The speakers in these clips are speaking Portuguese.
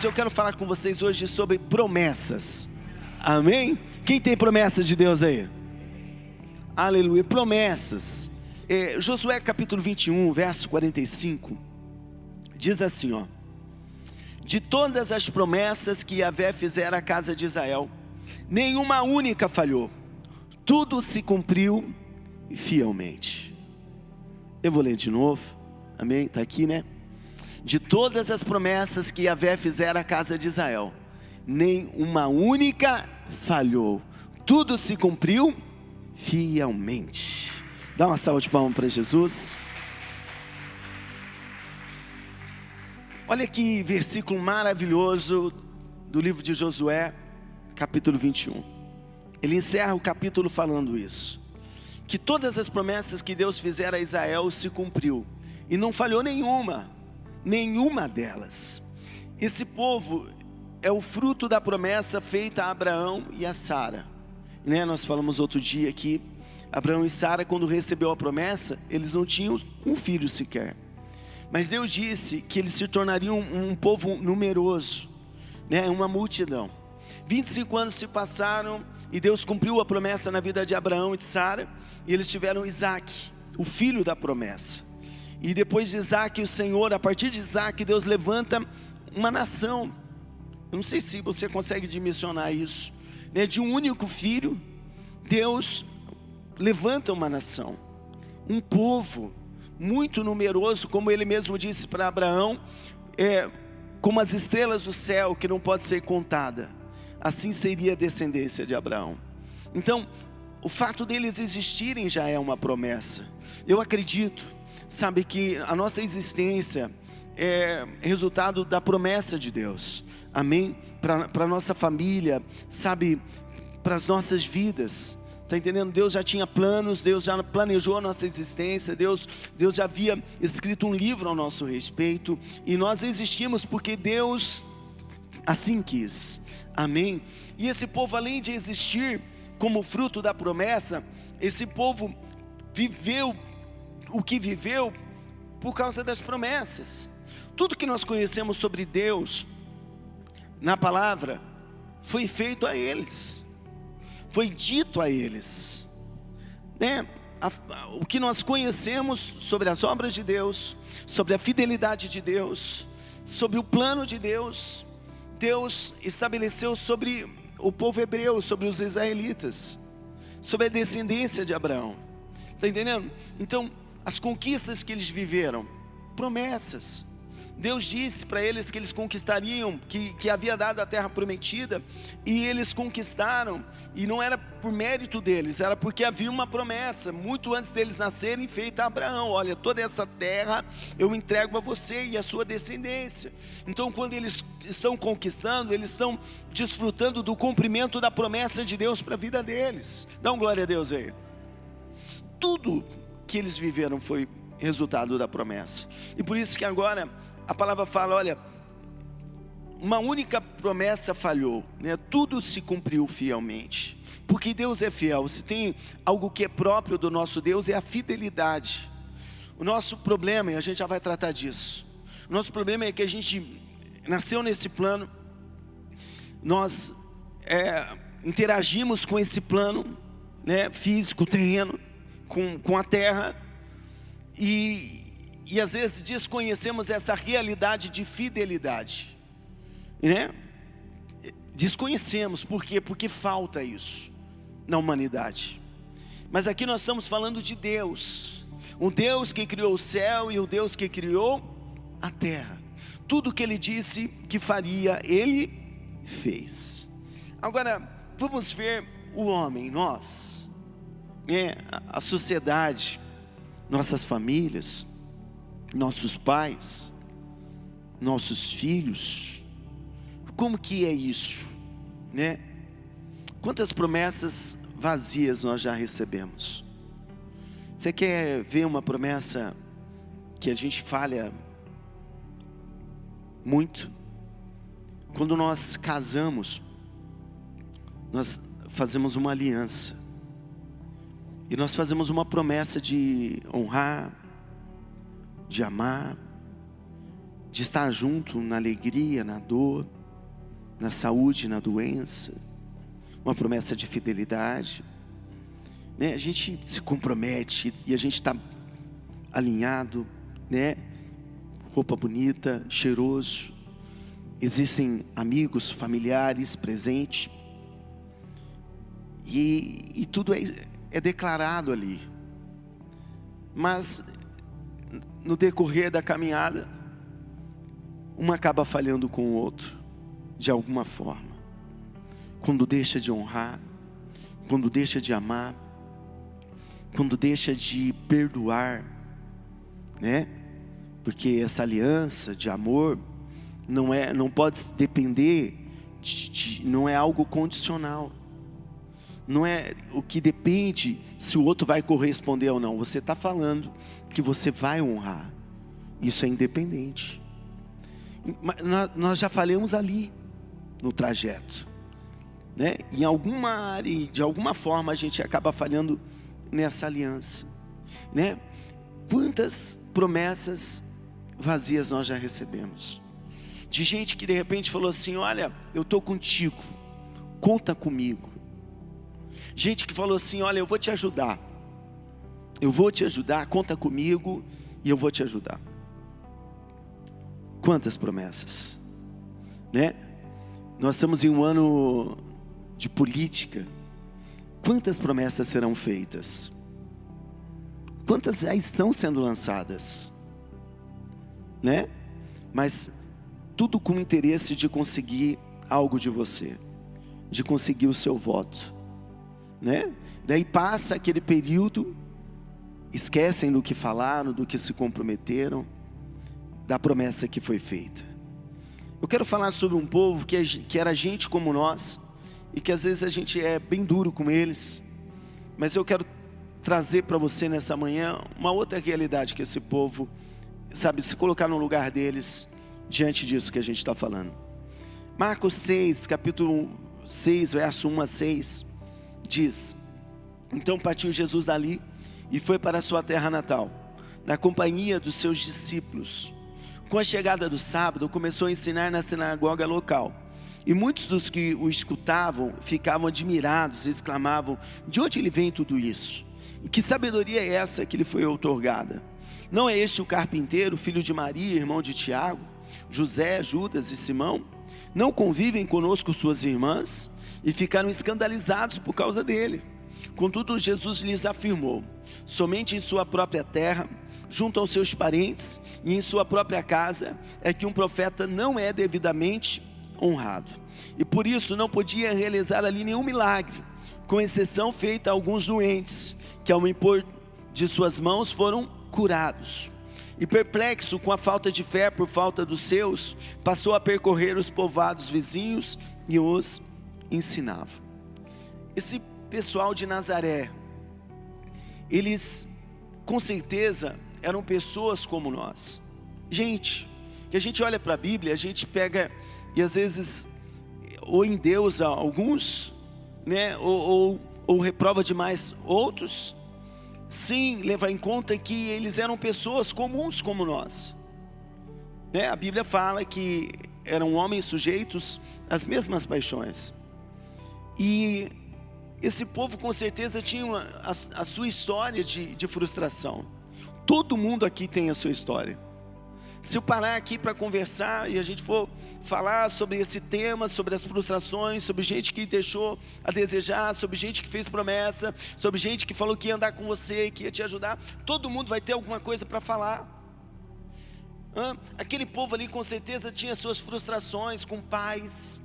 eu quero falar com vocês hoje sobre promessas. Amém? Quem tem promessa de Deus aí? Aleluia, promessas. Josué capítulo 21, verso 45, diz assim, ó: de todas as promessas que Yahvé fizera à casa de Israel, nenhuma única falhou, tudo se cumpriu fielmente. Eu vou ler de novo, amém? Está aqui, né? De todas as promessas que Yahvé fizera à casa de Israel, nem uma única falhou, tudo se cumpriu fielmente. Dá uma salva de palmas para Jesus. Olha que versículo maravilhoso do livro de Josué, capítulo 21. Ele encerra o capítulo falando isso, que todas as promessas que Deus fizera a Israel se cumpriu, e não falhou nenhuma delas. Esse povo é o fruto da promessa feita a Abraão e a Sara, né? Nós falamos outro dia aqui, Abraão e Sara, quando recebeu a promessa, eles não tinham um filho sequer, mas Deus disse que eles se tornariam um povo numeroso, né? Uma multidão. 25 anos se passaram e Deus cumpriu a promessa na vida de Abraão e de Sara, e eles tiveram Isaac, o filho da promessa. E depois de Isaac, o Senhor, a partir de Isaac, Deus levanta uma nação. Eu não sei se você consegue dimensionar isso, né? De um único filho, Deus levanta uma nação, um povo muito numeroso, como ele mesmo disse para Abraão, como as estrelas do céu, que não pode ser contada, assim seria a descendência de Abraão. Então, o fato deles existirem já é uma promessa. Eu acredito, sabe, que a nossa existência é resultado da promessa de Deus, amém? Para a nossa família, sabe, para as nossas vidas. Está entendendo? Deus já tinha planos, Deus já planejou a nossa existência, Deus já havia escrito um livro ao nosso respeito, e nós existimos porque Deus assim quis, amém? E esse povo, além de existir como fruto da promessa, esse povo viveu o que viveu por causa das promessas. Tudo que nós conhecemos sobre Deus na palavra foi feito a eles, foi dito a eles, né? O que nós conhecemos sobre as obras de Deus, sobre a fidelidade de Deus, sobre o plano de Deus, Deus estabeleceu sobre o povo hebreu, sobre os israelitas, sobre a descendência de Abraão. Está entendendo? Então, as conquistas que eles viveram, promessas. Deus disse para eles que eles conquistariam, que havia dado a terra prometida, e eles conquistaram, e não era por mérito deles, era porque havia uma promessa, muito antes deles nascerem, feita a Abraão: olha, toda essa terra eu entrego a você e a sua descendência. Então, quando eles estão conquistando, eles estão desfrutando do cumprimento da promessa de Deus para a vida deles. Dá um glória a Deus aí. Tudo que eles viveram foi resultado da promessa, e por isso que agora a palavra fala, olha, uma única promessa falhou, né? Tudo se cumpriu fielmente, porque Deus é fiel. Se tem algo que é próprio do nosso Deus, é a fidelidade. O nosso problema, e a gente já vai tratar disso, o nosso problema é que a gente nasceu nesse plano, nós interagimos com esse plano, né, físico, terreno, com a terra, e às vezes desconhecemos essa realidade de fidelidade, né? Desconhecemos, por quê? Porque falta isso na humanidade. Mas aqui nós estamos falando de Deus, um Deus que criou o céu e o Deus que criou a terra. Tudo que Ele disse que faria, Ele fez. Agora, vamos ver o homem, nós, a sociedade, nossas famílias, nossos pais, nossos filhos. Como que é isso, né? Quantas promessas vazias nós já recebemos? Você quer ver uma promessa que a gente falha muito? Quando nós casamos, nós fazemos uma aliança, e nós fazemos uma promessa de honrar, de amar, de estar junto na alegria, na dor. na saúde, na doença, uma promessa de fidelidade, né? A gente se compromete e a gente está alinhado, né? Roupa bonita, cheiroso, existem amigos, familiares presentes, e tudo é declarado ali. Mas no decorrer da caminhada, um acaba falhando com o outro, de alguma forma. Quando deixa de honrar, quando deixa de amar, quando deixa de perdoar, né? Porque essa aliança de amor não pode depender não é algo condicional. Não é o que depende se o outro vai corresponder ou não. Você está falando que você vai honrar. Isso é independente. Nós já falamos ali no trajeto, né? Em alguma área, de alguma forma a gente acaba falhando nessa aliança, né? Quantas promessas vazias nós já recebemos? De gente que de repente falou assim: olha, eu estou contigo, conta comigo. Gente que falou assim: olha, eu vou te ajudar, conta comigo e eu vou te ajudar. Quantas promessas, né? Nós estamos em um ano de política. Quantas promessas serão feitas? Quantas já estão sendo lançadas, né? Mas tudo com o interesse de conseguir algo de você, de conseguir o seu voto, né? Daí passa aquele período, esquecem do que falaram, do que se comprometeram, da promessa que foi feita. Eu quero falar sobre um povo que era gente como nós, e que às vezes a gente é bem duro com eles, mas eu quero trazer para você nessa manhã uma outra realidade, que esse povo, sabe, se colocar no lugar deles, diante disso que a gente está falando. Marcos 6, capítulo 6, verso 1 a 6, diz: então partiu Jesus dali e foi para a sua terra natal, na companhia dos seus discípulos. Com a chegada do sábado, começou a ensinar na sinagoga local, e muitos dos que o escutavam ficavam admirados e exclamavam: de onde lhe vem tudo isso? E que sabedoria é essa que lhe foi outorgada? Não é este o carpinteiro, filho de Maria, irmão de Tiago, José, Judas e Simão? Não convivem conosco suas irmãs? E ficaram escandalizados por causa dele. Contudo, Jesus lhes afirmou: somente em sua própria terra, junto aos seus parentes e em sua própria casa, é que um profeta não é devidamente honrado. E por isso não podia realizar ali nenhum milagre, com exceção feita a alguns doentes, que ao impor de suas mãos foram curados. E perplexo com a falta de fé por falta dos seus, passou a percorrer os povoados vizinhos e os ensinava. Esse pessoal de Nazaré, eles com certeza eram pessoas como nós. Gente, que a gente olha para a Bíblia, a gente pega e às vezes ou endeusa alguns, né, ou reprova demais outros, sem levar em conta que eles eram pessoas comuns como nós, né? A Bíblia fala que eram homens sujeitos às mesmas paixões, e esse povo com certeza tinha a sua história de frustração. Todo mundo aqui tem a sua história. Se eu parar aqui para conversar e a gente for falar sobre esse tema, sobre as frustrações, sobre gente que deixou a desejar, sobre gente que fez promessa, sobre gente que falou que ia andar com você, que ia te ajudar, todo mundo vai ter alguma coisa para falar. Aquele povo ali com certeza tinha suas frustrações com pais,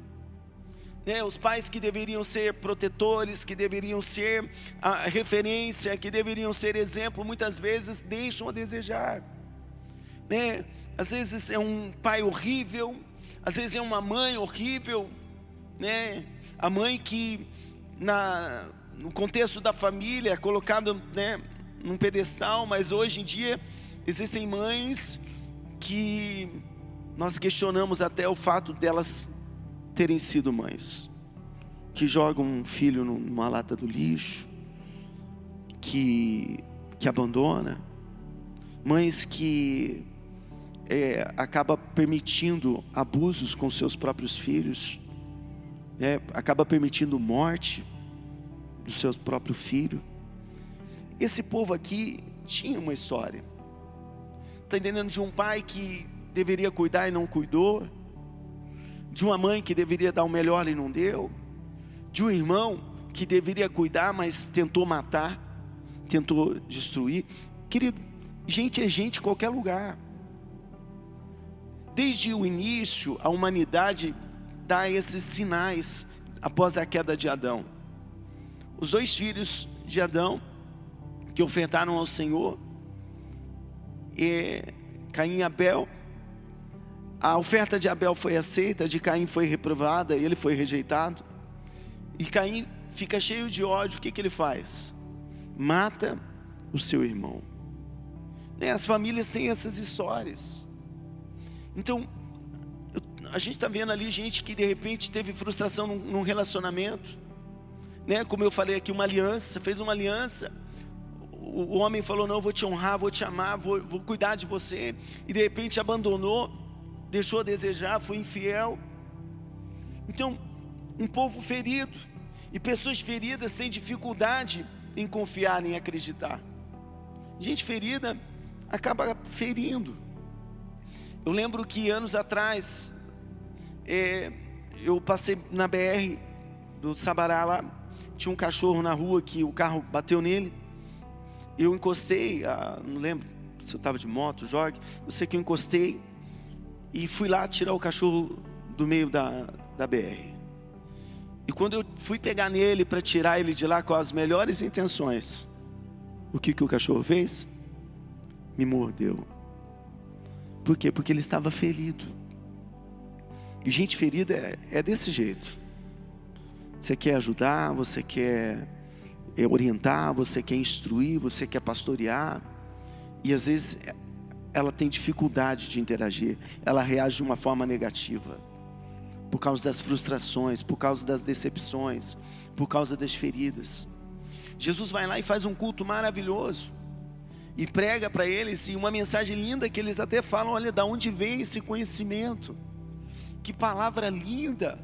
né? Os pais que deveriam ser protetores, que deveriam ser a referência, que deveriam ser exemplo, muitas vezes deixam a desejar, né? Às vezes é um pai horrível, às vezes é uma mãe horrível, né? A mãe que no contexto da família é colocada, né, num pedestal, mas hoje em dia existem mães que nós questionamos até o fato delas terem sido mães, que jogam um filho numa lata do lixo, que abandona, mães que acaba permitindo abusos com seus próprios filhos, acaba permitindo morte do seu próprio filho. Esse povo aqui tinha uma história. Está entendendo? De um pai que deveria cuidar e não cuidou, de uma mãe que deveria dar o melhor e não deu, de um irmão que deveria cuidar, mas tentou matar, tentou destruir. Querido, gente é gente em qualquer lugar. Desde o início, a humanidade dá esses sinais após a queda de Adão. Os 2 filhos de Adão que ofertaram ao Senhor, Caim e Abel. A oferta de Abel foi aceita, de Caim foi reprovada, ele foi rejeitado. E Caim fica cheio de ódio. O que ele faz? Mata o seu irmão. As famílias têm essas histórias. Então, a gente está vendo ali gente que de repente teve frustração num relacionamento, como eu falei aqui, uma aliança, fez uma aliança. O homem falou: não, eu vou te honrar, vou te amar, vou cuidar de você. E de repente abandonou, deixou a desejar, foi infiel. Então, um povo ferido, e pessoas feridas têm dificuldade em confiar, em acreditar. Gente ferida acaba ferindo. Eu lembro que anos atrás, eu passei na BR do Sabará lá, tinha um cachorro na rua que o carro bateu nele. Eu encostei, não lembro se eu estava de moto, jogue, eu sei que eu encostei e fui lá tirar o cachorro do meio da BR. E quando eu fui pegar nele para tirar ele de lá com as melhores intenções, o que o cachorro fez? Me mordeu. Por quê? Porque ele estava ferido. E gente ferida é desse jeito. Você quer ajudar, você quer orientar, você quer instruir, você quer pastorear, e às vezes ela tem dificuldade de interagir, ela reage de uma forma negativa, por causa das frustrações, por causa das decepções, por causa das feridas. Jesus vai lá e faz um culto maravilhoso, e prega para eles, e uma mensagem linda que eles até falam: olha, da onde vem esse conhecimento? Que palavra linda!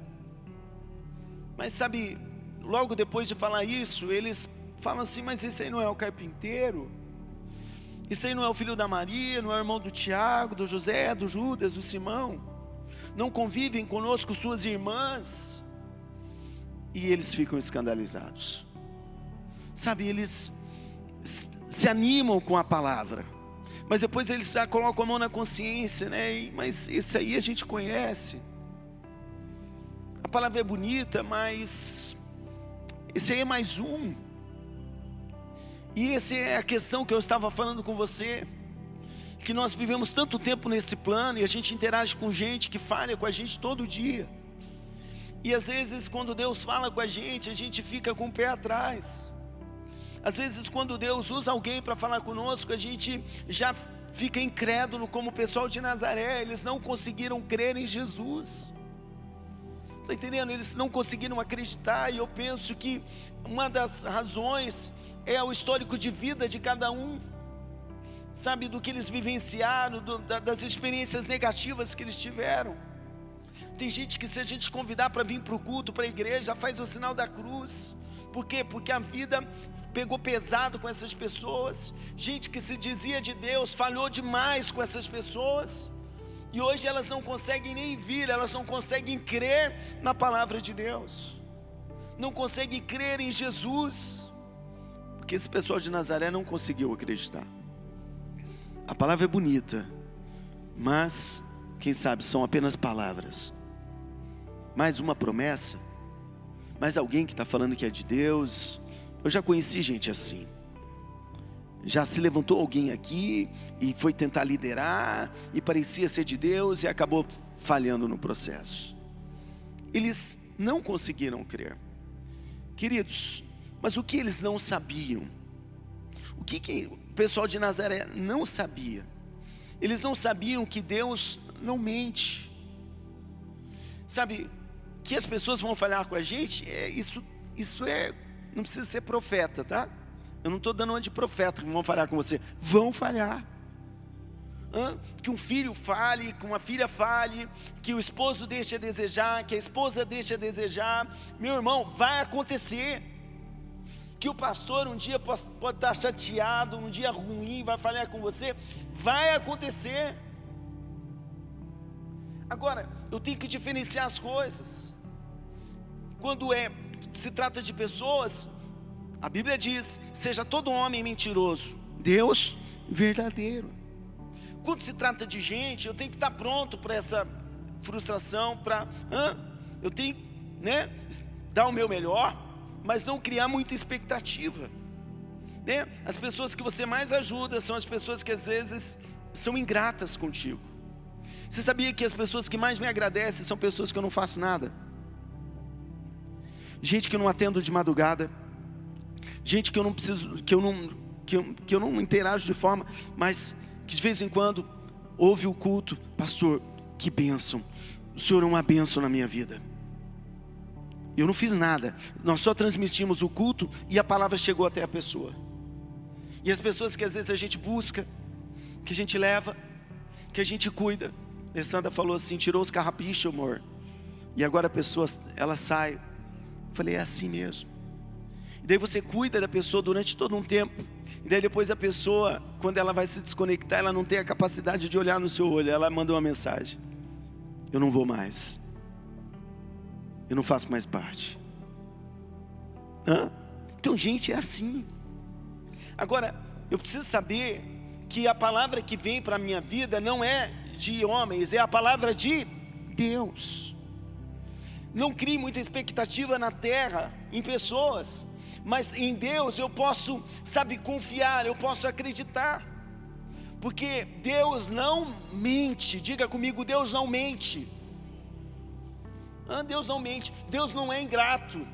Mas sabe, logo depois de falar isso, eles falam assim: mas esse aí não é o carpinteiro? Esse aí não é o filho da Maria, não é o irmão do Tiago, do José, do Judas, do Simão? Não convivem conosco suas irmãs? E eles ficam escandalizados. Sabe, eles se animam com a palavra, mas depois eles já colocam a mão na consciência, mas esse aí a gente conhece. A palavra é bonita, mas esse aí é mais um. E essa é a questão que eu estava falando com você, que nós vivemos tanto tempo nesse plano, e a gente interage com gente que falha com a gente todo dia. E às vezes quando Deus fala com a gente fica com o pé atrás. Às vezes quando Deus usa alguém para falar conosco, a gente já fica incrédulo, como o pessoal de Nazaré. Eles não conseguiram crer em Jesus. Está entendendo? Eles não conseguiram acreditar, e eu penso que uma das razões é o histórico de vida de cada um, sabe, do que eles vivenciaram, das experiências negativas que eles tiveram. Tem gente que, se a gente convidar para vir para o culto, para a igreja, faz o sinal da cruz. Por quê? Porque a vida pegou pesado com essas pessoas. Gente que se dizia de Deus, falhou demais com essas pessoas. E hoje elas não conseguem nem vir, elas não conseguem crer na palavra de Deus, não conseguem crer em Jesus, porque esse pessoal de Nazaré não conseguiu acreditar. A palavra é bonita, mas quem sabe são apenas palavras. Mais uma promessa, mais alguém que está falando que é de Deus. Eu já conheci gente assim. Já se levantou alguém aqui e foi tentar liderar, e parecia ser de Deus, e acabou falhando no processo. Eles não conseguiram crer. Queridos, mas o que eles não sabiam? O que o pessoal de Nazaré não sabia? Eles não sabiam que Deus não mente. Sabe, que as pessoas vão falhar com a gente, não precisa ser profeta, tá? Eu não estou dando uma de profeta que vão falhar com você. Vão falhar. que um filho fale, que uma filha fale, que o esposo deixe a desejar, que a esposa deixe a desejar. Meu irmão, vai acontecer. Que o pastor um dia pode estar chateado, um dia ruim, vai falhar com você, vai acontecer. Agora, eu tenho que diferenciar as coisas. Quando se trata de pessoas, a Bíblia diz: seja todo homem mentiroso, Deus verdadeiro. Quando se trata de gente, eu tenho que estar pronto para essa frustração, eu tenho, dar o meu melhor, mas não criar muita expectativa, As pessoas que você mais ajuda são as pessoas que às vezes são ingratas contigo. Você sabia que as pessoas que mais me agradecem são pessoas que eu não faço nada? Gente que eu não atendo de madrugada, gente que eu não preciso, que eu não interajo de forma, mas que de vez em quando ouve o culto: pastor, que bênção, o Senhor é uma bênção na minha vida. Eu não fiz nada, nós só transmitimos o culto e a palavra chegou até a pessoa. E as pessoas que às vezes a gente busca, que a gente leva, que a gente cuida. Alessandra falou assim: tirou os carrapichos, amor, e agora a pessoa, ela sai. Eu falei: é assim mesmo. E daí você cuida da pessoa durante todo um tempo, e daí depois a pessoa, quando ela vai se desconectar, ela não tem a capacidade de olhar no seu olho. Ela manda uma mensagem: eu não vou mais, eu não faço mais parte. Então, gente, é assim. Agora, eu preciso saber que a palavra que vem para a minha vida não é de homens, é a palavra de Deus. Não crie muita expectativa na terra, em pessoas, mas em Deus eu posso, confiar, eu posso acreditar, porque Deus não mente. Diga comigo: Deus não mente. Deus não mente, Deus não é ingrato,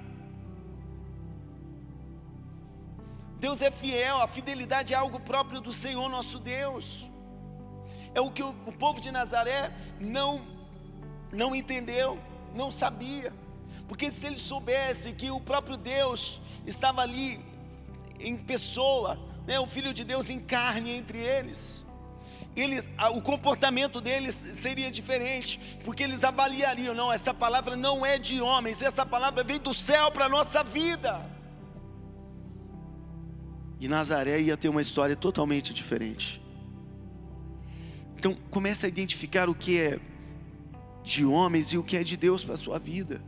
Deus é fiel. A fidelidade é algo próprio do Senhor nosso Deus. É o que o povo de Nazaré não entendeu, não sabia, porque se eles soubessem que o próprio Deus estava ali em pessoa, o Filho de Deus em carne entre eles, o comportamento deles seria diferente, porque eles avaliariam: não, essa palavra não é de homens, essa palavra vem do céu para a nossa vida. E Nazaré ia ter uma história totalmente diferente. Então comece a identificar o que é de homens e o que é de Deus para a sua vida.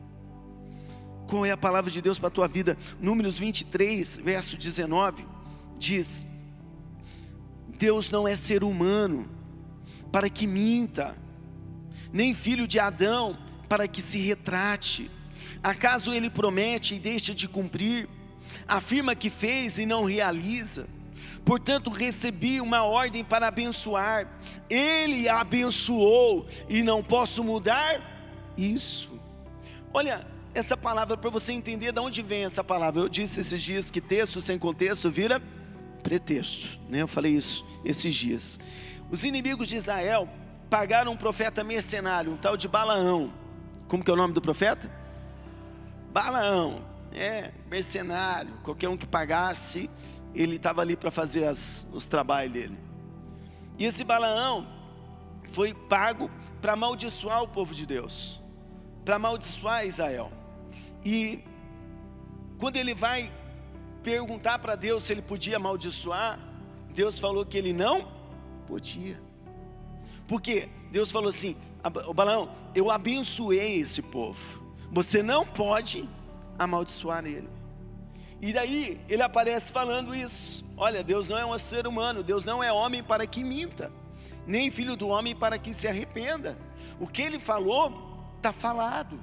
Qual é a palavra de Deus para a tua vida? Números 23, verso 19, diz: Deus não é ser humano para que minta, nem filho de Adão para que se retrate. Acaso ele promete e deixa de cumprir? Afirma que fez e não realiza? Portanto, recebi uma ordem para abençoar, ele abençoou e não posso mudar isso. Olha, essa palavra, para você entender de onde vem essa palavra. Eu disse esses dias que texto sem contexto vira pretexto, Eu falei isso esses dias. Os inimigos de Israel pagaram um profeta mercenário, um tal de Balaão. Como que é o nome do profeta? Balaão, mercenário, qualquer um que pagasse, ele estava ali para fazer os trabalhos dele. E esse Balaão foi pago para amaldiçoar o povo de Deus, para amaldiçoar Israel. E quando ele vai perguntar para Deus se ele podia amaldiçoar, Deus falou que ele não podia. Por quê? Deus falou assim: Balaão, eu abençoei esse povo, você não pode amaldiçoar ele. E daí ele aparece falando isso: olha, Deus não é um ser humano, Deus não é homem para que minta, nem filho do homem para que se arrependa. O que ele falou, está falado.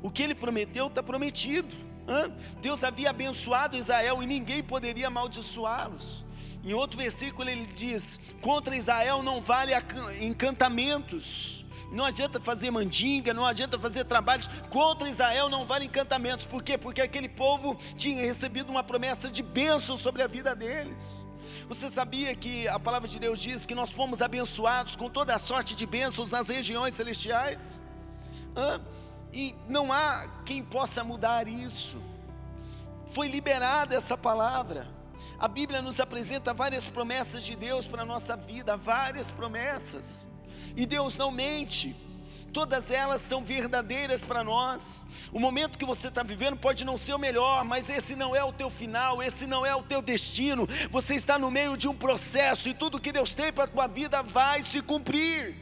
O que ele prometeu, está prometido. Deus havia abençoado Israel e ninguém poderia amaldiçoá-los. Em outro versículo ele diz: contra Israel não vale encantamentos. Não adianta fazer mandinga, não adianta fazer trabalhos. Contra Israel não vale encantamentos. Por quê? Porque aquele povo tinha recebido uma promessa de bênção sobre a vida deles. Você sabia que a palavra de Deus diz que nós fomos abençoados com toda a sorte de bênçãos nas regiões celestiais? E não há quem possa mudar isso. Foi liberada essa palavra. A Bíblia nos apresenta várias promessas de Deus para a nossa vida, várias promessas. E Deus não mente, todas elas são verdadeiras para nós. O momento que você está vivendo pode não ser o melhor, mas esse não é o teu final, esse não é o teu destino. Você está no meio de um processo e tudo que Deus tem para a tua vida vai se cumprir.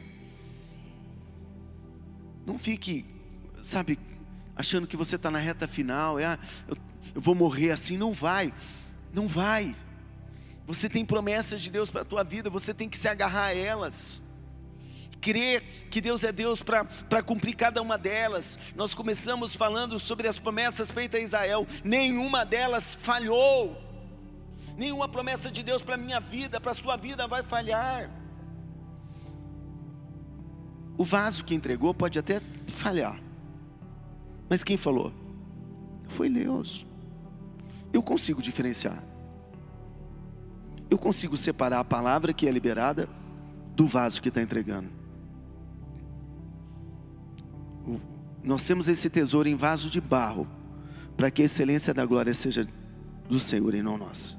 Não fique, achando que você está na reta final, eu vou morrer assim. Não vai. Você tem promessas de Deus para a tua vida, você tem que se agarrar a elas. Crer que Deus é Deus para cumprir cada uma delas. Nós começamos falando sobre as promessas feitas a Israel, nenhuma delas falhou. Nenhuma promessa de Deus para a minha vida, para a sua vida vai falhar. O vaso que entregou pode até falhar, mas quem falou? Foi Deus. Eu consigo diferenciar. Eu consigo separar a palavra que é liberada do vaso que está entregando. Nós temos esse tesouro em vaso de barro, para que a excelência da glória seja do Senhor e não nossa.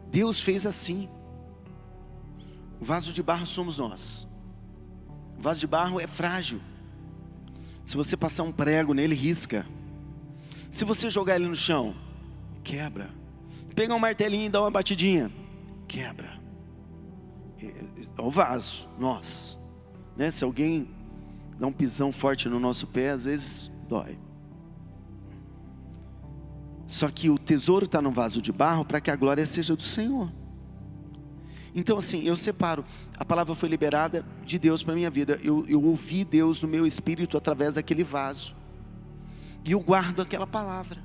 Deus fez assim. O vaso de barro somos nós. O vaso de barro é frágil. Se você passar um prego nele, risca. Se você jogar ele no chão, quebra. Pegar um martelinho e dar uma batidinha, quebra. É o vaso, nós, né? Se alguém dá um pisão forte no nosso pé, às vezes dói. Só que o tesouro está no vaso de barro para que a glória seja do Senhor. Então assim, eu separo. A palavra foi liberada de Deus para a minha vida. Eu ouvi Deus no meu espírito através daquele vaso. E eu guardo aquela palavra.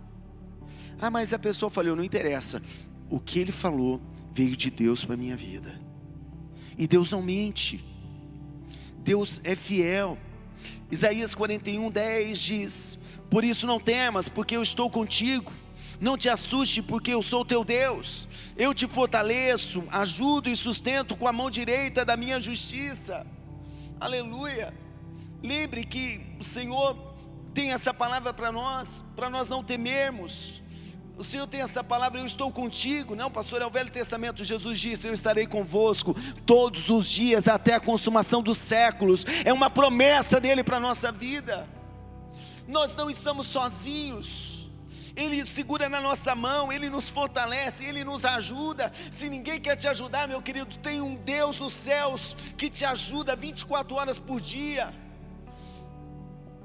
Ah, mas a pessoa falou, não interessa. O que ele falou veio de Deus para a minha vida. E Deus não mente. Deus é fiel. Isaías 41:10 diz: por isso não temas, porque eu estou contigo. Não te assuste, porque eu sou teu Deus. Eu te fortaleço, ajudo e sustento com a mão direita da minha justiça. Aleluia. Lembre que o Senhor tem essa palavra para nós não temermos. O Senhor tem essa palavra, eu estou contigo. Não, pastor, é o Velho Testamento. Jesus disse, eu estarei convosco todos os dias até a consumação dos séculos. É uma promessa dele para a nossa vida. Nós não estamos sozinhos. Ele segura na nossa mão, Ele nos fortalece, Ele nos ajuda. Se ninguém quer te ajudar, meu querido, tem um Deus dos céus que te ajuda 24 horas por dia.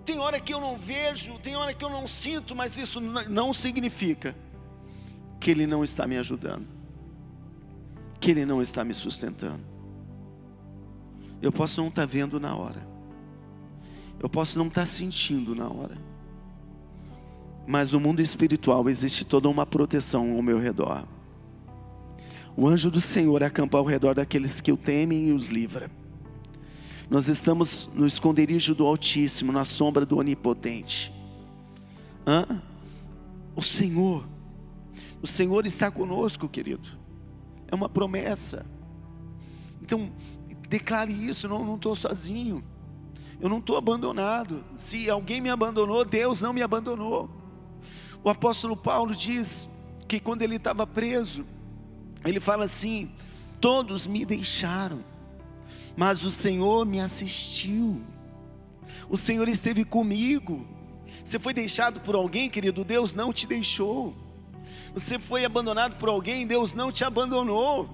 Tem hora que eu não vejo, tem hora que eu não sinto, mas isso não significa que Ele não está me ajudando, que Ele não está me sustentando. Eu posso não estar vendo na hora, eu posso não estar sentindo na hora, mas no mundo espiritual existe toda uma proteção ao meu redor. O anjo do Senhor acampa ao redor daqueles que o temem e os livra. Nós estamos no esconderijo do Altíssimo, na sombra do Onipotente. O Senhor está conosco, querido. É uma promessa. Então, declare isso, não estou sozinho. Eu não estou abandonado. Se alguém me abandonou, Deus não me abandonou. O apóstolo Paulo diz que quando ele estava preso, ele fala assim: todos me deixaram, mas o Senhor me assistiu. O Senhor esteve comigo. Você foi deixado por alguém, querido, Deus não te deixou. Você foi abandonado por alguém, Deus não te abandonou.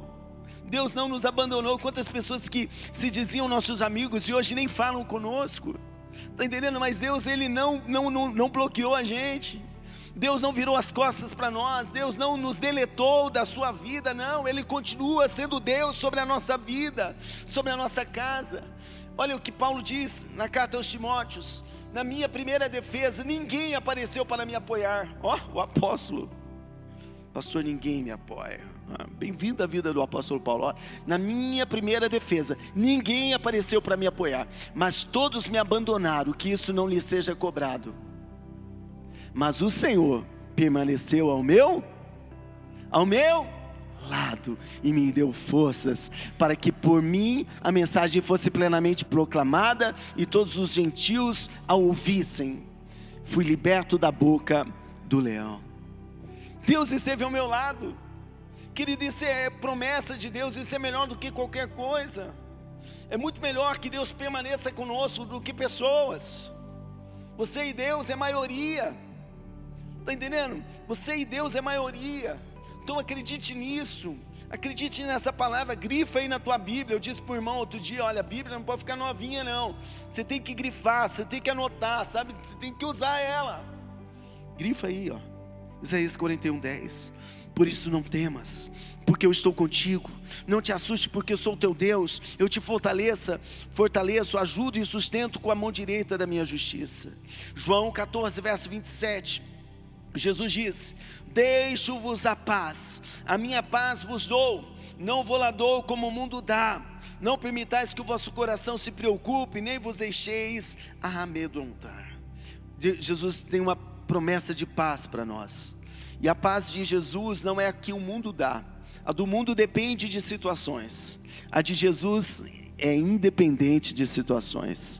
Deus não nos abandonou. Quantas pessoas que se diziam nossos amigos e hoje nem falam conosco. Está entendendo? Mas Deus, Ele não bloqueou a gente. Deus não virou as costas para nós. Deus não nos deletou da sua vida, não. Ele continua sendo Deus sobre a nossa vida, sobre a nossa casa. Olha o que Paulo diz na carta aos Timóteos: na minha primeira defesa, ninguém apareceu para me apoiar. O apóstolo, pastor, ninguém me apoia. Bem-vindo à vida do apóstolo Paulo. Na minha primeira defesa, ninguém apareceu para me apoiar, mas todos me abandonaram, que isso não lhe seja cobrado. Mas o Senhor permaneceu ao meu lado e me deu forças para que por mim a mensagem fosse plenamente proclamada e todos os gentios a ouvissem. Fui liberto da boca do leão. Deus esteve ao meu lado. Querido, isso é promessa de Deus, isso é melhor do que qualquer coisa. É muito melhor que Deus permaneça conosco do que pessoas. Você e Deus é maioria. Está entendendo? Você e Deus é maioria. Então acredite nisso. Acredite nessa palavra, grifa aí na tua Bíblia. Eu disse para o irmão outro dia, olha, a Bíblia não pode ficar novinha não. Você tem que grifar, você tem que anotar, sabe? Você tem que usar ela. Grifa aí, ó. Isaías 41:10. Por isso não temas, porque eu estou contigo. Não te assuste, porque eu sou o teu Deus. Eu te fortaleço, ajudo e sustento com a mão direita da minha justiça. João 14, verso 27. Jesus disse: deixo-vos a paz, a minha paz vos dou, não vou lá dou como o mundo dá. Não permitais que o vosso coração se preocupe, nem vos deixeis amedrontar. Jesus tem uma promessa de paz para nós. E a paz de Jesus não é a que o mundo dá. A do mundo depende de situações. A de Jesus é independente de situações.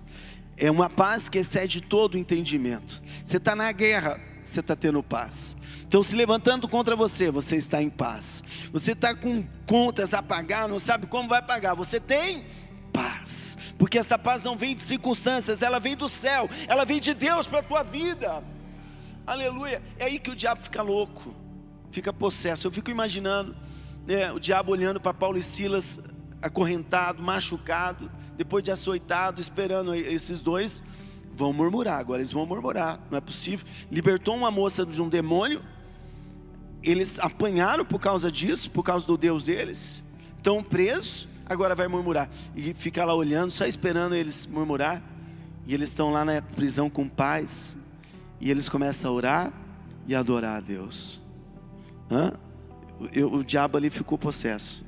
É uma paz que excede todo o entendimento. Você está na guerra, você está tendo paz. Então, se levantando contra você, você está em paz. Você está com contas a pagar, não sabe como vai pagar, você tem paz. Porque essa paz não vem de circunstâncias, ela vem do céu, ela vem de Deus para a tua vida. Aleluia. É aí que o diabo fica louco, fica possesso. Eu fico imaginando, né, o diabo olhando para Paulo e Silas, acorrentado, machucado, depois de açoitado, esperando esses dois. Vão murmurar, agora eles vão murmurar, não é possível. Libertou uma moça de um demônio, eles apanharam por causa disso, por causa do Deus deles, estão presos, agora vai murmurar. E fica lá olhando, só esperando eles murmurar. E eles estão lá na prisão com paz, e eles começam a orar e a adorar a Deus. O diabo ali ficou possesso,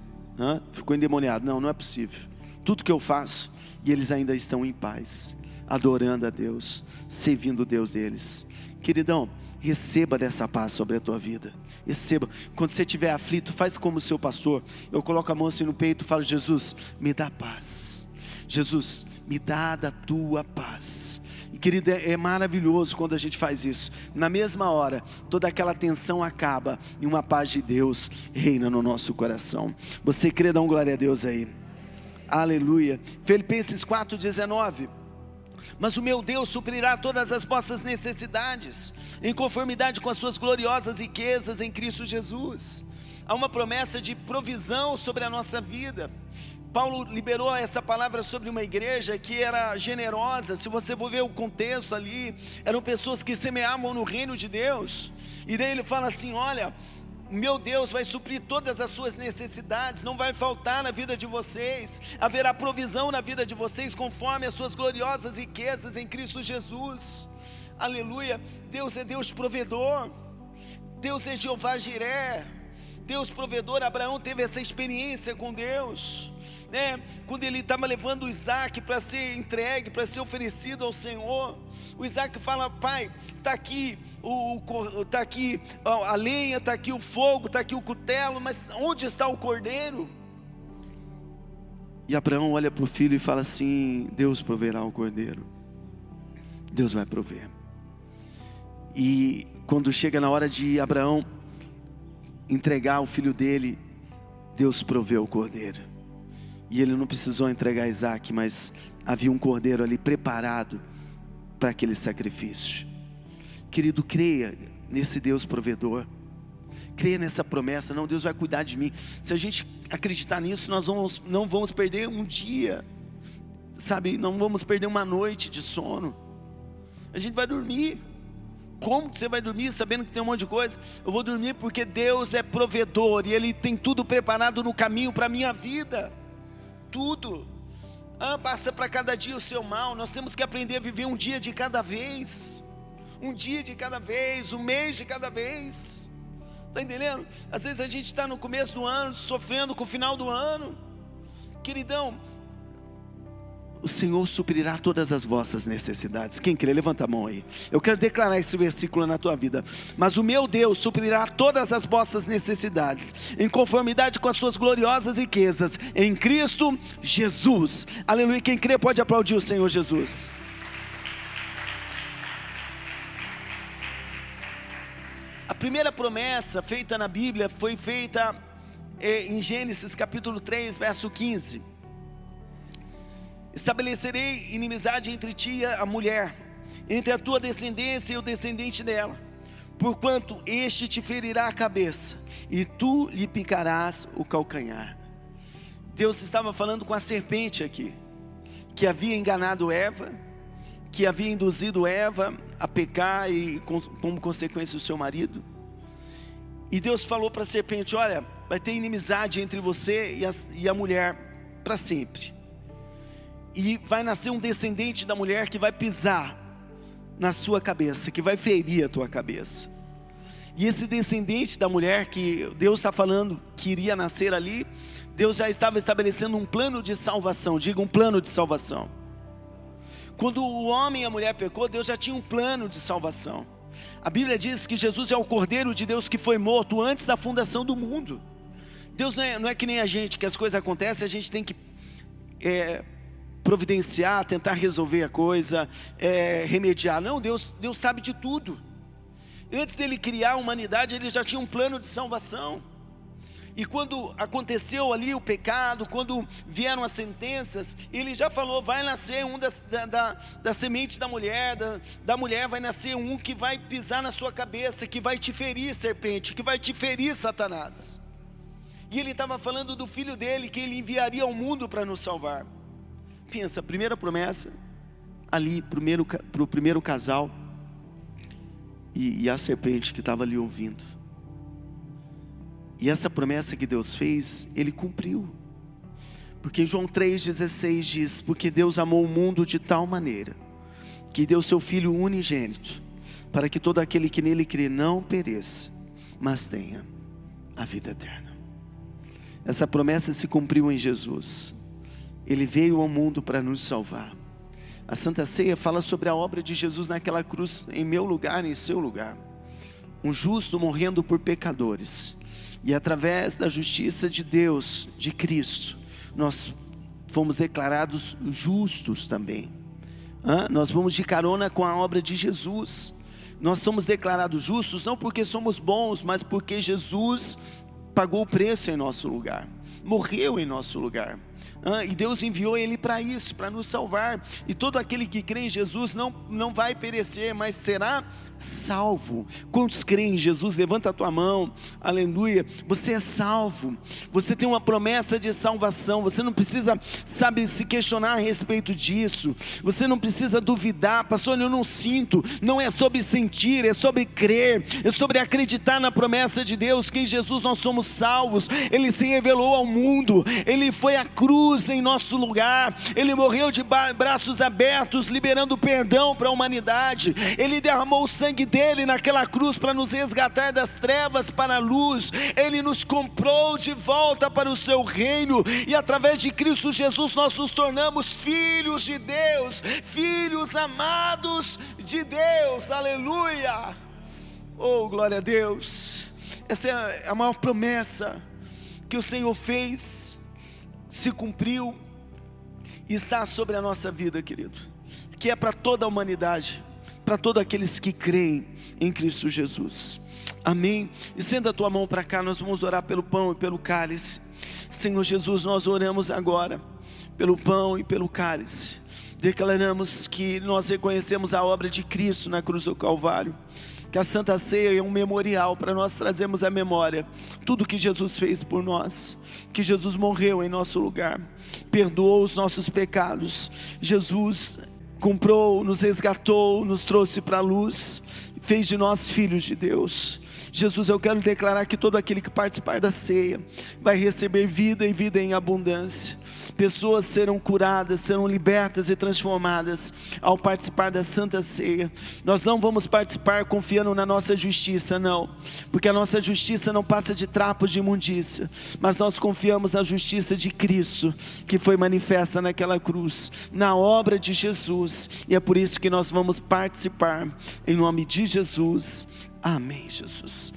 ficou endemoniado. Não é possível, tudo que eu faço, e eles ainda estão em paz, adorando a Deus, servindo o Deus deles. Queridão, receba dessa paz sobre a tua vida. Receba. Quando você estiver aflito, faz como o seu pastor. Eu coloco a mão assim no peito e falo: Jesus, me dá paz. Jesus, me dá da tua paz. E querido, é maravilhoso quando a gente faz isso. Na mesma hora, toda aquela tensão acaba e uma paz de Deus reina no nosso coração. Você crê? Dá um glória a Deus aí. Aleluia. Filipenses 4:19. Mas o meu Deus suprirá todas as vossas necessidades, em conformidade com as suas gloriosas riquezas em Cristo Jesus. Há uma promessa de provisão sobre a nossa vida. Paulo liberou essa palavra sobre uma igreja que era generosa. Se você for ver o contexto ali, eram pessoas que semeavam no reino de Deus. E daí ele fala assim: olha, meu Deus vai suprir todas as suas necessidades, não vai faltar na vida de vocês, haverá provisão na vida de vocês, conforme as suas gloriosas riquezas em Cristo Jesus. Aleluia. Deus é Deus provedor, Deus é Jeová Jiré, Deus provedor. Abraão teve essa experiência com Deus, né? Quando ele estava levando o Isaac para ser entregue, para ser oferecido ao Senhor, o Isaac fala: pai, está aqui tá aqui a lenha, está aqui o fogo, está aqui o cutelo, mas onde está o cordeiro? E Abraão olha para o filho e fala assim: Deus proverá o cordeiro, Deus vai prover. E quando chega na hora de Abraão entregar o filho dele, Deus proveu o cordeiro. E ele não precisou entregar Isaac, mas havia um cordeiro ali preparado para aquele sacrifício. Querido, creia nesse Deus provedor, creia nessa promessa. Não, Deus vai cuidar de mim. Se a gente acreditar nisso, nós não vamos perder um dia, sabe, não vamos perder uma noite de sono. A gente vai dormir. Como que você vai dormir sabendo que tem um monte de coisa? Eu vou dormir porque Deus é provedor e Ele tem tudo preparado no caminho para a minha vida. Tudo. Passa para cada dia o seu mal. Nós temos que aprender a viver um dia de cada vez, um dia de cada vez, um mês de cada vez. Está entendendo? Às vezes a gente está no começo do ano sofrendo com o final do ano. Queridão, o Senhor suprirá todas as vossas necessidades. Quem crê, levanta a mão aí. Eu quero declarar esse versículo na tua vida. Mas o meu Deus suprirá todas as vossas necessidades, em conformidade com as suas gloriosas riquezas, em Cristo Jesus. Aleluia. Quem crê pode aplaudir o Senhor Jesus. A primeira promessa feita na Bíblia foi feita em Gênesis capítulo 3, verso 15. Estabelecerei inimizade entre ti e a mulher, entre a tua descendência e o descendente dela, porquanto este te ferirá a cabeça, e tu lhe picarás o calcanhar. Deus estava falando com a serpente aqui, que havia enganado Eva, que havia induzido Eva a pecar e como consequência o seu marido. E Deus falou para a serpente: olha, vai ter inimizade entre você e a mulher para sempre, e vai nascer um descendente da mulher que vai pisar na sua cabeça, que vai ferir a tua cabeça. E esse descendente da mulher que Deus está falando que iria nascer ali, Deus já estava estabelecendo um plano de salvação. Diga, um plano de salvação. Quando o homem e a mulher pecou, Deus já tinha um plano de salvação. A Bíblia diz que Jesus é o Cordeiro de Deus que foi morto antes da fundação do mundo. Deus não é que nem a gente, que as coisas acontecem, a gente tem que providenciar, tentar resolver a coisa, remediar. Não, Deus sabe de tudo. Antes dele criar a humanidade, ele já tinha um plano de salvação. E quando aconteceu ali o pecado, quando vieram as sentenças, ele já falou: vai nascer um da semente da mulher, da mulher vai nascer um que vai pisar na sua cabeça, que vai te ferir, serpente, que vai te ferir, Satanás. E ele estava falando do filho dele, que ele enviaria ao mundo para nos salvar. Pensa, a primeira promessa, ali para o primeiro casal, e a serpente que estava ali ouvindo. E essa promessa que Deus fez, Ele cumpriu. Porque em João 3,16 diz: porque Deus amou o mundo de tal maneira, que deu seu Filho unigênito, para que todo aquele que nele crê não pereça, mas tenha a vida eterna. Essa promessa se cumpriu em Jesus. Ele veio ao mundo para nos salvar. A Santa Ceia fala sobre a obra de Jesus naquela cruz, em meu lugar e em seu lugar. Um justo morrendo por pecadores. E através da justiça de Deus, de Cristo, nós fomos declarados justos também. Nós vamos de carona com a obra de Jesus. Nós somos declarados justos não porque somos bons, mas porque Jesus pagou o preço em nosso lugar, morreu em nosso lugar. E Deus enviou Ele para isso, para nos salvar. E todo aquele que crê em Jesus não vai perecer, mas será salvo. Quantos creem em Jesus? Levanta a tua mão, aleluia. Você é salvo, você tem uma promessa de salvação. Você não precisa, se questionar a respeito disso. Você não precisa duvidar: pastor, eu não sinto. Não é sobre sentir, é sobre crer, é sobre acreditar na promessa de Deus, que em Jesus nós somos salvos. Ele se revelou ao mundo, Ele foi à cruz em nosso lugar, Ele morreu de braços abertos, liberando perdão para a humanidade. Ele derramou o sangue dele naquela cruz para nos resgatar das trevas para a luz. Ele nos comprou de volta para o seu reino, e através de Cristo Jesus nós nos tornamos filhos de Deus, filhos amados de Deus, aleluia. Oh, glória a Deus. Essa é a maior promessa que o Senhor fez, se cumpriu e está sobre a nossa vida, querido, que é para toda a humanidade, para todos aqueles que creem em Cristo Jesus. Amém? Estenda a tua mão para cá, nós vamos orar pelo pão e pelo cálice. Senhor Jesus, nós oramos agora pelo pão e pelo cálice. Declaramos que nós reconhecemos a obra de Cristo na cruz do Calvário, que a Santa Ceia é um memorial para nós trazermos à memória tudo que Jesus fez por nós, que Jesus morreu em nosso lugar, perdoou os nossos pecados. Jesus comprou, nos resgatou, nos trouxe para a luz, fez de nós filhos de Deus. Jesus, eu quero declarar que todo aquele que participar da ceia vai receber vida e vida em abundância. Pessoas serão curadas, serão libertas e transformadas ao participar da Santa Ceia. Nós não vamos participar confiando na nossa justiça, não, porque a nossa justiça não passa de trapos de imundícia, mas nós confiamos na justiça de Cristo, que foi manifesta naquela cruz, na obra de Jesus, e é por isso que nós vamos participar, em nome de Jesus. Amém, Jesus.